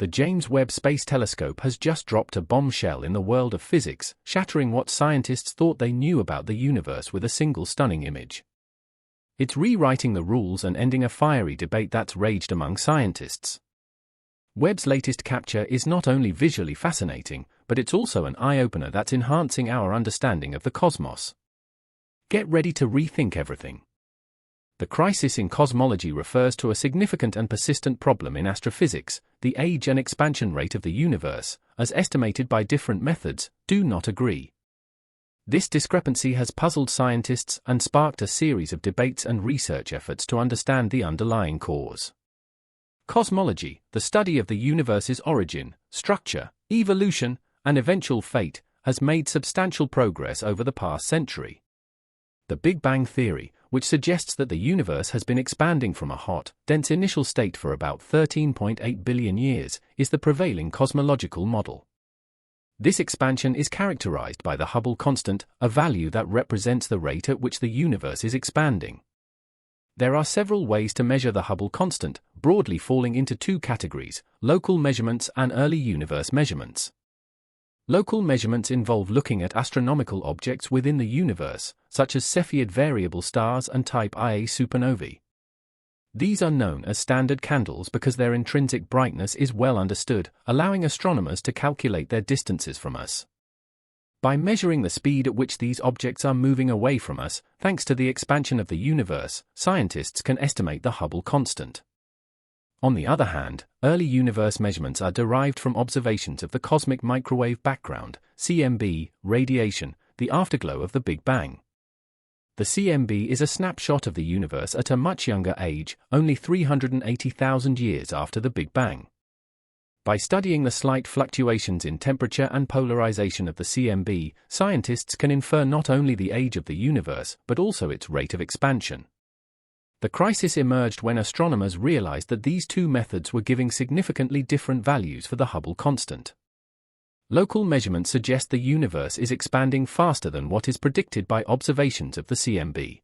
the James Webb Space Telescope has just dropped a bombshell in the world of physics, shattering what scientists thought they knew about the universe with a single stunning image. It's rewriting the rules and ending a fiery debate that's raged among scientists. Webb's latest capture is not only visually fascinating, but it's also an eye-opener that's enhancing our understanding of the cosmos. Get ready to rethink everything. The crisis in cosmology refers to a significant and persistent problem in astrophysics. The age and expansion rate of the universe, as estimated by different methods, do not agree. This discrepancy has puzzled scientists and sparked a series of debates and research efforts to understand the underlying cause. Cosmology, the study of the universe's origin, structure, evolution, and eventual fate, has made substantial progress over the past century. The Big Bang theory, which suggests that the universe has been expanding from a hot, dense initial state for about 13.8 billion years, is the prevailing cosmological model. This expansion is characterized by the Hubble constant, a value that represents the rate at which the universe is expanding. There are several ways to measure the Hubble constant, broadly falling into two categories: local measurements and early universe measurements. Local measurements involve looking at astronomical objects within the universe, such as Cepheid variable stars and type Ia supernovae. These are known as standard candles because their intrinsic brightness is well understood, allowing astronomers to calculate their distances from us. By measuring the speed at which these objects are moving away from us, thanks to the expansion of the universe, scientists can estimate the Hubble constant. On the other hand, early universe measurements are derived from observations of the cosmic microwave background, CMB, radiation, the afterglow of the Big Bang. The CMB is a snapshot of the universe at a much younger age, only 380,000 years after the Big Bang. By studying the slight fluctuations in temperature and polarization of the CMB, scientists can infer not only the age of the universe, but also its rate of expansion. The crisis emerged when astronomers realized that these two methods were giving significantly different values for the Hubble constant. Local measurements suggest the universe is expanding faster than what is predicted by observations of the CMB.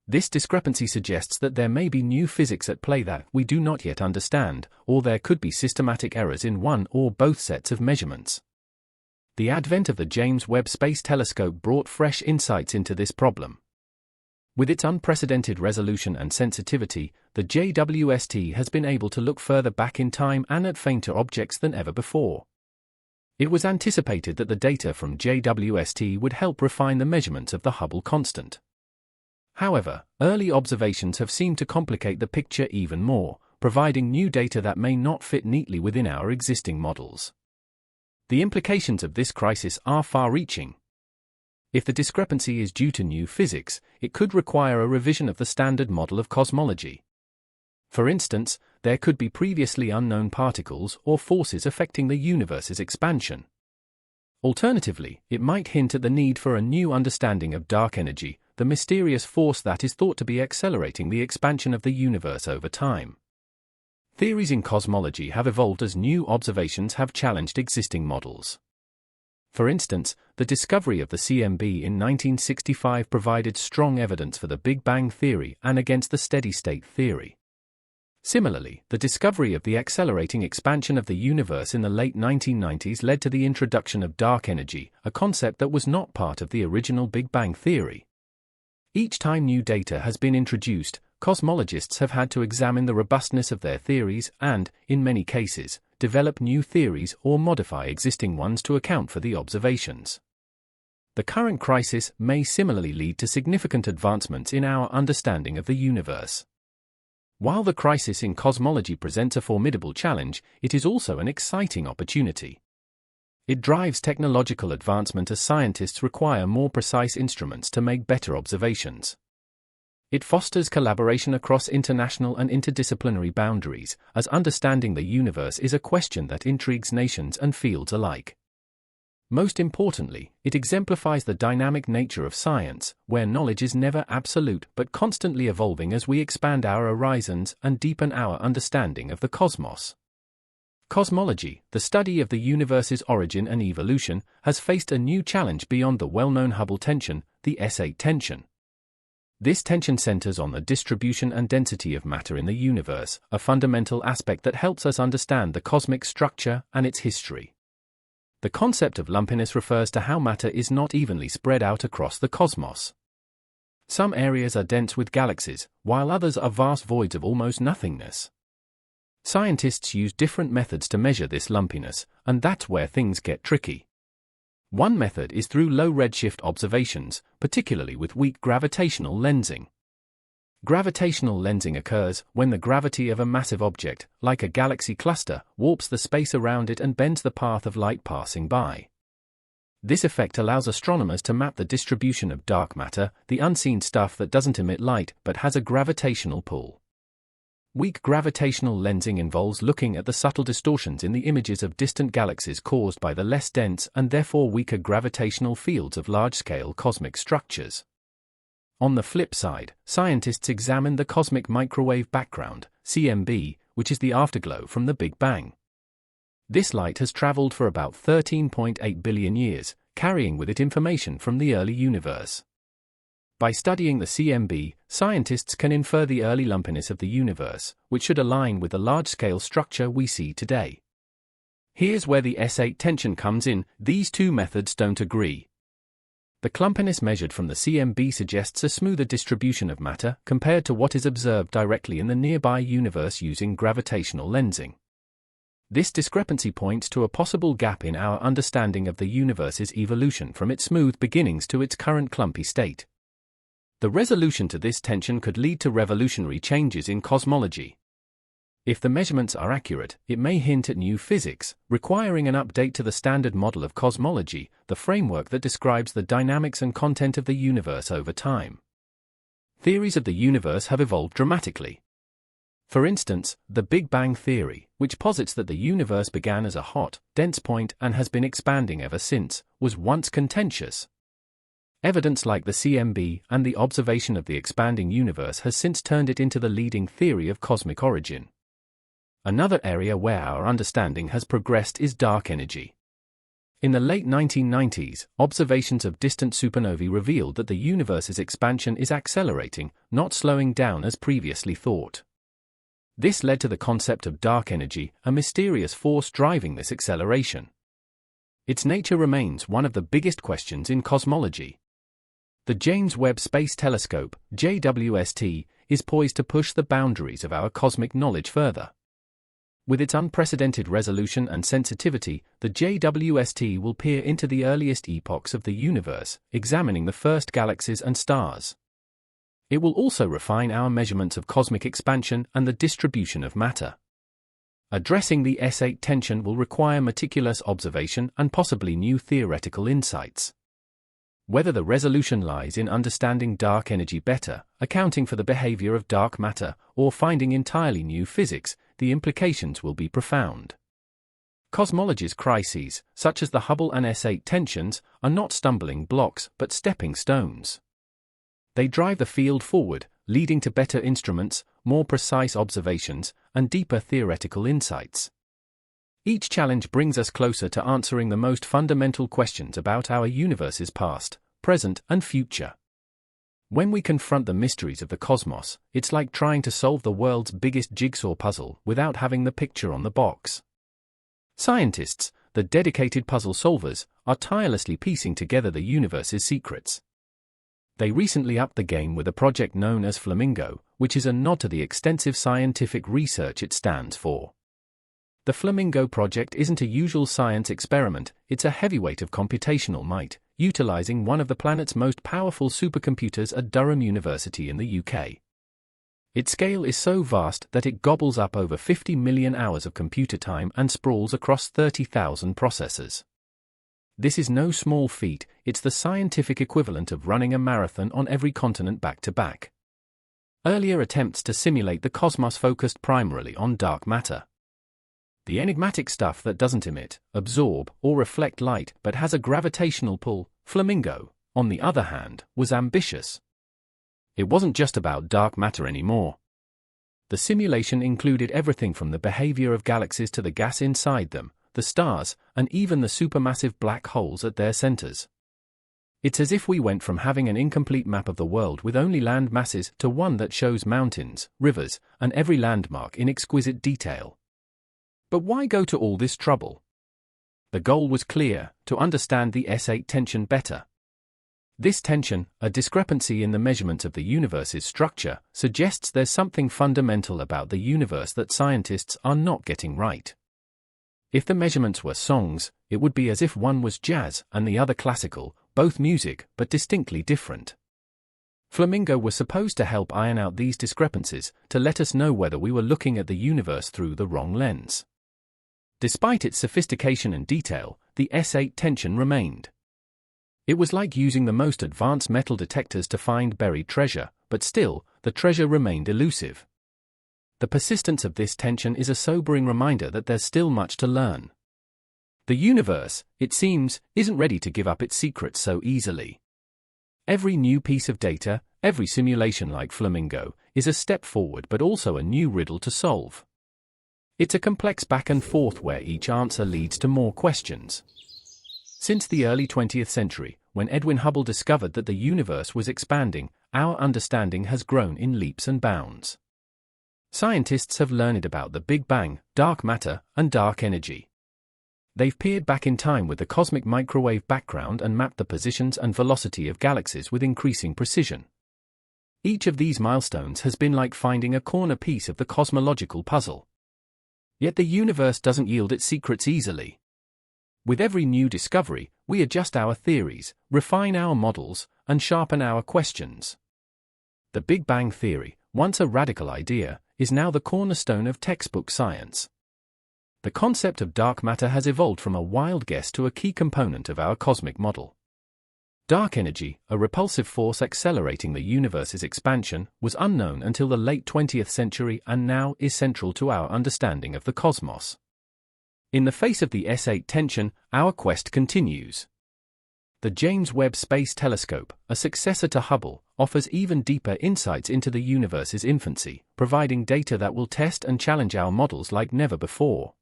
This discrepancy suggests that there may be new physics at play that we do not yet understand, or there could be systematic errors in one or both sets of measurements. The advent of the James Webb Space Telescope brought fresh insights into this problem. With its unprecedented resolution and sensitivity, the JWST has been able to look further back in time and at fainter objects than ever before. It was anticipated that the data from JWST would help refine the measurements of the Hubble constant. However, early observations have seemed to complicate the picture even more, providing new data that may not fit neatly within our existing models. The implications of this crisis are far-reaching. If the discrepancy is due to new physics, it could require a revision of the standard model of cosmology. For instance, there could be previously unknown particles or forces affecting the universe's expansion. Alternatively, it might hint at the need for a new understanding of dark energy, the mysterious force that is thought to be accelerating the expansion of the universe over time. Theories in cosmology have evolved as new observations have challenged existing models. For instance, the discovery of the CMB in 1965 provided strong evidence for the Big Bang theory and against the steady-state theory. Similarly, the discovery of the accelerating expansion of the universe in the late 1990s led to the introduction of dark energy, a concept that was not part of the original Big Bang theory. Each time new data has been introduced, cosmologists have had to examine the robustness of their theories and, in many cases, develop new theories or modify existing ones to account for the observations. The current crisis may similarly lead to significant advancements in our understanding of the universe. While the crisis in cosmology presents a formidable challenge, it is also an exciting opportunity. It drives technological advancement as scientists require more precise instruments to make better observations. It fosters collaboration across international and interdisciplinary boundaries, as understanding the universe is a question that intrigues nations and fields alike. Most importantly, it exemplifies the dynamic nature of science, where knowledge is never absolute but constantly evolving as we expand our horizons and deepen our understanding of the cosmos. Cosmology, the study of the universe's origin and evolution, has faced a new challenge beyond the well-known Hubble tension, the S8 tension. This tension centers on the distribution and density of matter in the universe, a fundamental aspect that helps us understand the cosmic structure and its history. The concept of lumpiness refers to how matter is not evenly spread out across the cosmos. Some areas are dense with galaxies, while others are vast voids of almost nothingness. Scientists use different methods to measure this lumpiness, and that's where things get tricky. One method is through low redshift observations, particularly with weak gravitational lensing. Gravitational lensing occurs when the gravity of a massive object, like a galaxy cluster, warps the space around it and bends the path of light passing by. This effect allows astronomers to map the distribution of dark matter, the unseen stuff that doesn't emit light but has a gravitational pull. Weak gravitational lensing involves looking at the subtle distortions in the images of distant galaxies caused by the less dense and therefore weaker gravitational fields of large-scale cosmic structures. On the flip side, scientists examine the cosmic microwave background, CMB, which is the afterglow from the Big Bang. This light has traveled for about 13.8 billion years, carrying with it information from the early universe. By studying the CMB, scientists can infer the early lumpiness of the universe, which should align with the large-scale structure we see today. Here's where the S8 tension comes in. These two methods don't agree. The clumpiness measured from the CMB suggests a smoother distribution of matter compared to what is observed directly in the nearby universe using gravitational lensing. This discrepancy points to a possible gap in our understanding of the universe's evolution from its smooth beginnings to its current clumpy state. The resolution to this tension could lead to revolutionary changes in cosmology. If the measurements are accurate, it may hint at new physics, requiring an update to the standard model of cosmology, the framework that describes the dynamics and content of the universe over time. Theories of the universe have evolved dramatically. For instance, the Big Bang theory, which posits that the universe began as a hot, dense point and has been expanding ever since, was once contentious. Evidence like the CMB and the observation of the expanding universe has since turned it into the leading theory of cosmic origin. Another area where our understanding has progressed is dark energy. In the late 1990s, observations of distant supernovae revealed that the universe's expansion is accelerating, not slowing down as previously thought. This led to the concept of dark energy, a mysterious force driving this acceleration. Its nature remains one of the biggest questions in cosmology. The James Webb Space Telescope, JWST, is poised to push the boundaries of our cosmic knowledge further. With its unprecedented resolution and sensitivity, the JWST will peer into the earliest epochs of the universe, examining the first galaxies and stars. It will also refine our measurements of cosmic expansion and the distribution of matter. Addressing the S8 tension will require meticulous observation and possibly new theoretical insights. Whether the resolution lies in understanding dark energy better, accounting for the behavior of dark matter, or finding entirely new physics, the implications will be profound. Cosmology's crises, such as the Hubble and S8 tensions, are not stumbling blocks but stepping stones. They drive the field forward, leading to better instruments, more precise observations, and deeper theoretical insights. Each challenge brings us closer to answering the most fundamental questions about our universe's past, present, and future. When we confront the mysteries of the cosmos, it's like trying to solve the world's biggest jigsaw puzzle without having the picture on the box. Scientists, the dedicated puzzle solvers, are tirelessly piecing together the universe's secrets. They recently upped the game with a project known as Flamingo, which is a nod to the extensive scientific research it stands for. The Flamingo project isn't a usual science experiment, it's a heavyweight of computational might, utilizing one of the planet's most powerful supercomputers at Durham University in the UK. Its scale is so vast that it gobbles up over 50 million hours of computer time and sprawls across 30,000 processors. This is no small feat, it's the scientific equivalent of running a marathon on every continent back-to-back. Earlier attempts to simulate the cosmos focused primarily on dark matter. The enigmatic stuff that doesn't emit, absorb, or reflect light but has a gravitational pull, Flamingo, on the other hand, was ambitious. It wasn't just about dark matter anymore. The simulation included everything from the behavior of galaxies to the gas inside them, the stars, and even the supermassive black holes at their centers. It's as if we went from having an incomplete map of the world with only land masses to one that shows mountains, rivers, and every landmark in exquisite detail. But why go to all this trouble? The goal was clear: to understand the S8 tension better. This tension, a discrepancy in the measurements of the universe's structure, suggests there's something fundamental about the universe that scientists are not getting right. If the measurements were songs, it would be as if one was jazz and the other classical, both music but distinctly different. Flamingo was supposed to help iron out these discrepancies, to let us know whether we were looking at the universe through the wrong lens. Despite its sophistication and detail, the S8 tension remained. It was like using the most advanced metal detectors to find buried treasure, but still, the treasure remained elusive. The persistence of this tension is a sobering reminder that there's still much to learn. The universe, it seems, isn't ready to give up its secrets so easily. Every new piece of data, every simulation like Flamingo, is a step forward but also a new riddle to solve. It's a complex back and forth where each answer leads to more questions. Since the early 20th century, when Edwin Hubble discovered that the universe was expanding, our understanding has grown in leaps and bounds. Scientists have learned about the Big Bang, dark matter, and dark energy. They've peered back in time with the cosmic microwave background and mapped the positions and velocity of galaxies with increasing precision. Each of these milestones has been like finding a corner piece of the cosmological puzzle. Yet the universe doesn't yield its secrets easily. With every new discovery, we adjust our theories, refine our models, and sharpen our questions. The Big Bang Theory, once a radical idea, is now the cornerstone of textbook science. The concept of dark matter has evolved from a wild guess to a key component of our cosmic model. Dark energy, a repulsive force accelerating the universe's expansion, was unknown until the late 20th century and now is central to our understanding of the cosmos. In the face of the S8 tension, our quest continues. The James Webb Space Telescope, a successor to Hubble, offers even deeper insights into the universe's infancy, providing data that will test and challenge our models like never before.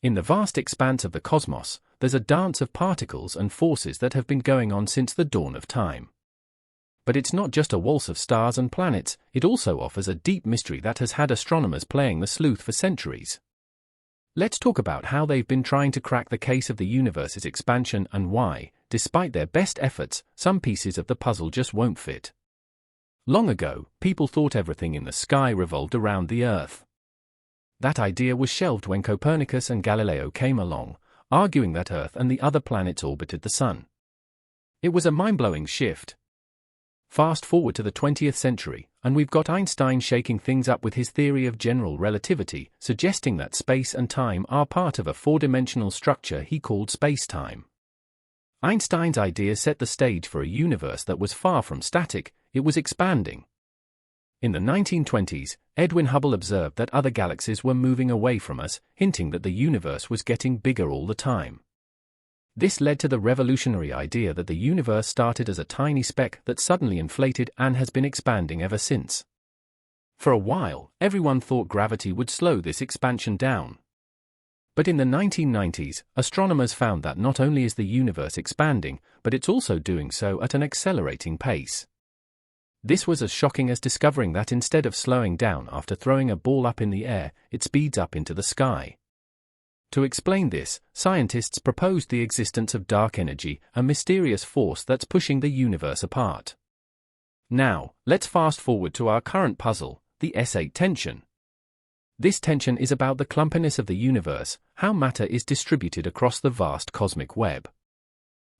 In the vast expanse of the cosmos, there's a dance of particles and forces that have been going on since the dawn of time. But it's not just a waltz of stars and planets, it also offers a deep mystery that has had astronomers playing the sleuth for centuries. Let's talk about how they've been trying to crack the case of the universe's expansion and why, despite their best efforts, some pieces of the puzzle just won't fit. Long ago, people thought everything in the sky revolved around the Earth. That idea was shelved when Copernicus and Galileo came along, arguing that Earth and the other planets orbited the Sun. It was a mind-blowing shift. Fast forward to the 20th century, and we've got Einstein shaking things up with his theory of general relativity, suggesting that space and time are part of a four-dimensional structure he called space-time. Einstein's idea set the stage for a universe that was far from static, it was expanding. In the 1920s, Edwin Hubble observed that other galaxies were moving away from us, hinting that the universe was getting bigger all the time. This led to the revolutionary idea that the universe started as a tiny speck that suddenly inflated and has been expanding ever since. For a while, everyone thought gravity would slow this expansion down. But in the 1990s, astronomers found that not only is the universe expanding, but it's also doing so at an accelerating pace. This was as shocking as discovering that instead of slowing down after throwing a ball up in the air, it speeds up into the sky. To explain this, scientists proposed the existence of dark energy, a mysterious force that's pushing the universe apart. Now, let's fast forward to our current puzzle, the S8 tension. This tension is about the clumpiness of the universe, how matter is distributed across the vast cosmic web.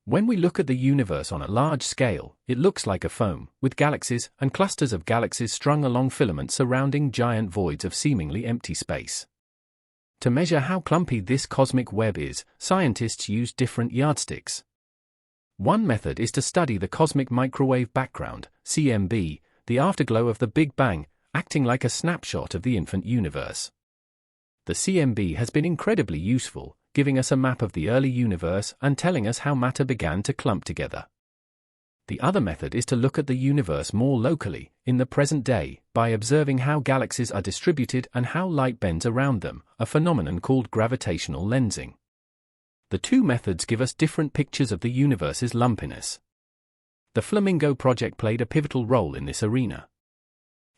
When we look at the universe on a large scale, it looks like a foam, with galaxies and clusters of galaxies strung along filaments surrounding giant voids of seemingly empty space. To measure how clumpy this cosmic web is, scientists use different yardsticks. One method is to study the cosmic microwave background, CMB, the afterglow of the Big Bang, acting like a snapshot of the infant universe. The CMB has been incredibly useful, giving us a map of the early universe and telling us how matter began to clump together. The other method is to look at the universe more locally, in the present day, by observing how galaxies are distributed and how light bends around them, a phenomenon called gravitational lensing. The two methods give us different pictures of the universe's lumpiness. The Flamingo project played a pivotal role in this arena.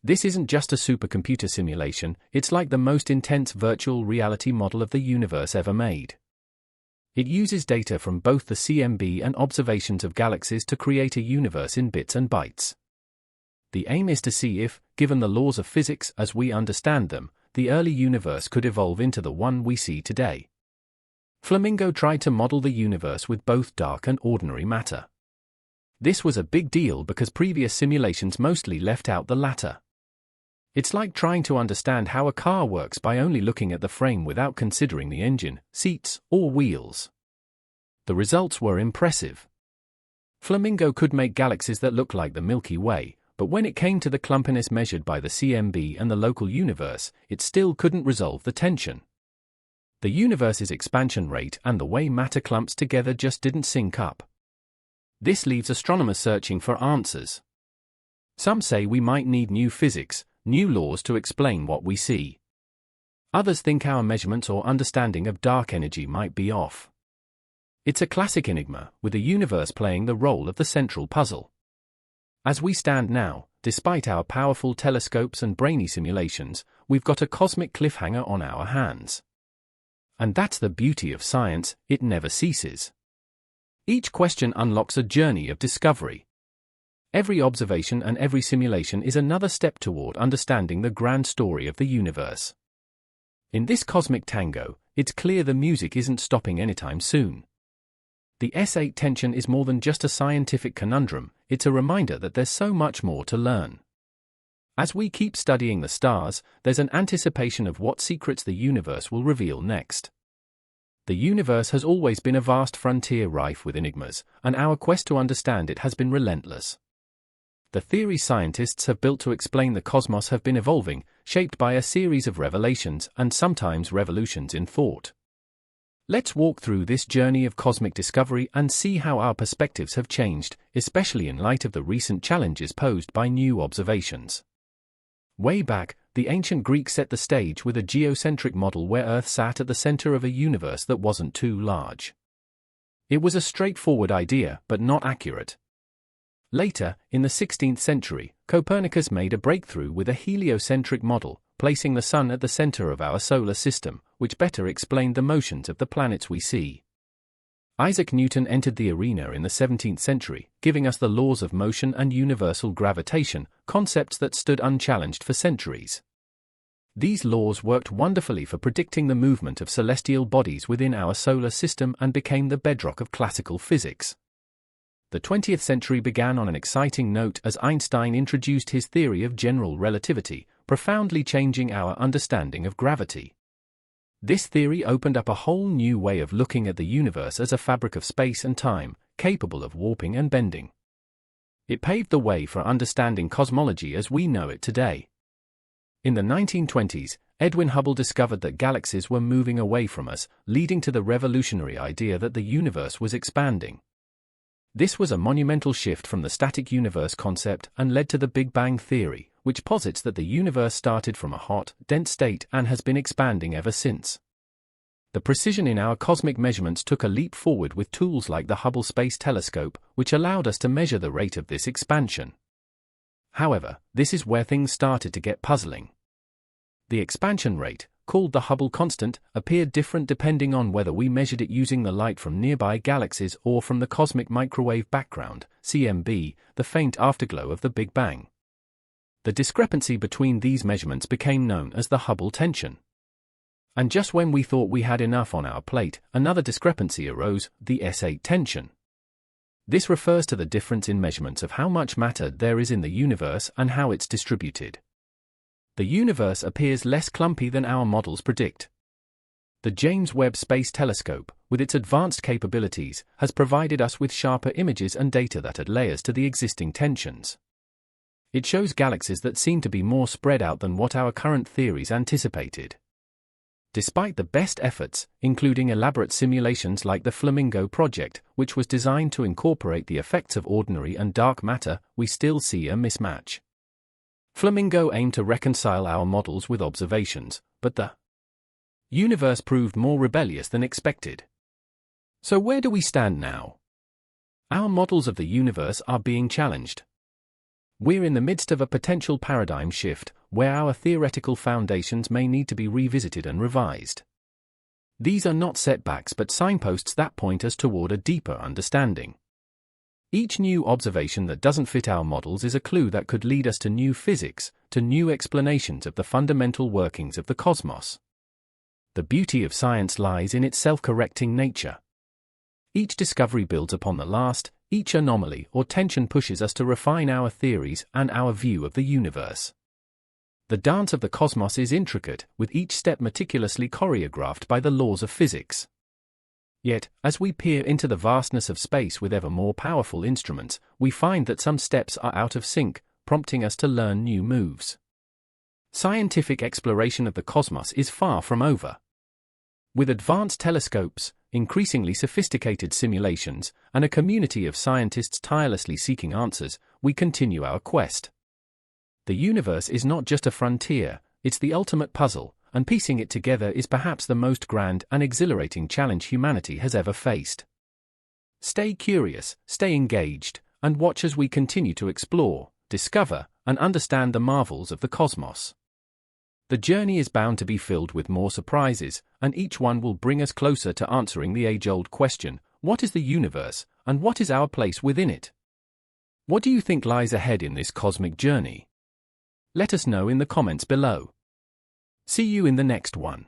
This isn't just a supercomputer simulation, it's like the most intense virtual reality model of the universe ever made. It uses data from both the CMB and observations of galaxies to create a universe in bits and bytes. The aim is to see if, given the laws of physics as we understand them, the early universe could evolve into the one we see today. Flamingo tried to model the universe with both dark and ordinary matter. This was a big deal because previous simulations mostly left out the latter. It's like trying to understand how a car works by only looking at the frame without considering the engine, seats, or wheels. The results were impressive. Flamingo could make galaxies that look like the Milky Way, but when it came to the clumpiness measured by the CMB and the local universe, it still couldn't resolve the tension. The universe's expansion rate and the way matter clumps together just didn't sync up. This leaves astronomers searching for answers. Some say we might need new physics, new laws to explain what we see. Others think our measurements or understanding of dark energy might be off. It's a classic enigma, with the universe playing the role of the central puzzle. As we stand now, despite our powerful telescopes and brainy simulations, we've got a cosmic cliffhanger on our hands. And that's the beauty of science, it never ceases. Each question unlocks a journey of discovery. Every observation and every simulation is another step toward understanding the grand story of the universe. In this cosmic tango, it's clear the music isn't stopping anytime soon. The S8 tension is more than just a scientific conundrum, it's a reminder that there's so much more to learn. As we keep studying the stars, there's an anticipation of what secrets the universe will reveal next. The universe has always been a vast frontier rife with enigmas, and our quest to understand it has been relentless. The theories scientists have built to explain the cosmos have been evolving, shaped by a series of revelations and sometimes revolutions in thought. Let's walk through this journey of cosmic discovery and see how our perspectives have changed, especially in light of the recent challenges posed by new observations. Way back, the ancient Greeks set the stage with a geocentric model where Earth sat at the center of a universe that wasn't too large. It was a straightforward idea, but not accurate. Later, in the 16th century, Copernicus made a breakthrough with a heliocentric model, placing the Sun at the center of our solar system, which better explained the motions of the planets we see. Isaac Newton entered the arena in the 17th century, giving us the laws of motion and universal gravitation, concepts that stood unchallenged for centuries. These laws worked wonderfully for predicting the movement of celestial bodies within our solar system and became the bedrock of classical physics. The 20th century began on an exciting note as Einstein introduced his theory of general relativity, profoundly changing our understanding of gravity. This theory opened up a whole new way of looking at the universe as a fabric of space and time, capable of warping and bending. It paved the way for understanding cosmology as we know it today. In the 1920s, Edwin Hubble discovered that galaxies were moving away from us, leading to the revolutionary idea that the universe was expanding. This was a monumental shift from the static universe concept and led to the Big Bang theory, which posits that the universe started from a hot, dense state and has been expanding ever since. The precision in our cosmic measurements took a leap forward with tools like the Hubble Space Telescope, which allowed us to measure the rate of this expansion. However, this is where things started to get puzzling. The expansion rate, called the Hubble constant, appeared different depending on whether we measured it using the light from nearby galaxies or from the cosmic microwave background, CMB, the faint afterglow of the Big Bang. The discrepancy between these measurements became known as the Hubble tension. And just when we thought we had enough on our plate, another discrepancy arose, the S8 tension. This refers to the difference in measurements of how much matter there is in the universe and how it's distributed. The universe appears less clumpy than our models predict. The James Webb Space Telescope, with its advanced capabilities, has provided us with sharper images and data that add layers to the existing tensions. It shows galaxies that seem to be more spread out than what our current theories anticipated. Despite the best efforts, including elaborate simulations like the Flamingo project, which was designed to incorporate the effects of ordinary and dark matter, we still see a mismatch. Flamingo aimed to reconcile our models with observations, but the universe proved more rebellious than expected. So where do we stand now? Our models of the universe are being challenged. We're in the midst of a potential paradigm shift, where our theoretical foundations may need to be revisited and revised. These are not setbacks but signposts that point us toward a deeper understanding. Each new observation that doesn't fit our models is a clue that could lead us to new physics, to new explanations of the fundamental workings of the cosmos. The beauty of science lies in its self-correcting nature. Each discovery builds upon the last, each anomaly or tension pushes us to refine our theories and our view of the universe. The dance of the cosmos is intricate, with each step meticulously choreographed by the laws of physics. Yet, as we peer into the vastness of space with ever more powerful instruments, we find that some steps are out of sync, prompting us to learn new moves. Scientific exploration of the cosmos is far from over. With advanced telescopes, increasingly sophisticated simulations, and a community of scientists tirelessly seeking answers, we continue our quest. The universe is not just a frontier, it's the ultimate puzzle, and piecing it together is perhaps the most grand and exhilarating challenge humanity has ever faced. Stay curious, stay engaged, and watch as we continue to explore, discover, and understand the marvels of the cosmos. The journey is bound to be filled with more surprises, and each one will bring us closer to answering the age-old question, what is the universe, and what is our place within it? What do you think lies ahead in this cosmic journey? Let us know in the comments below. See you in the next one.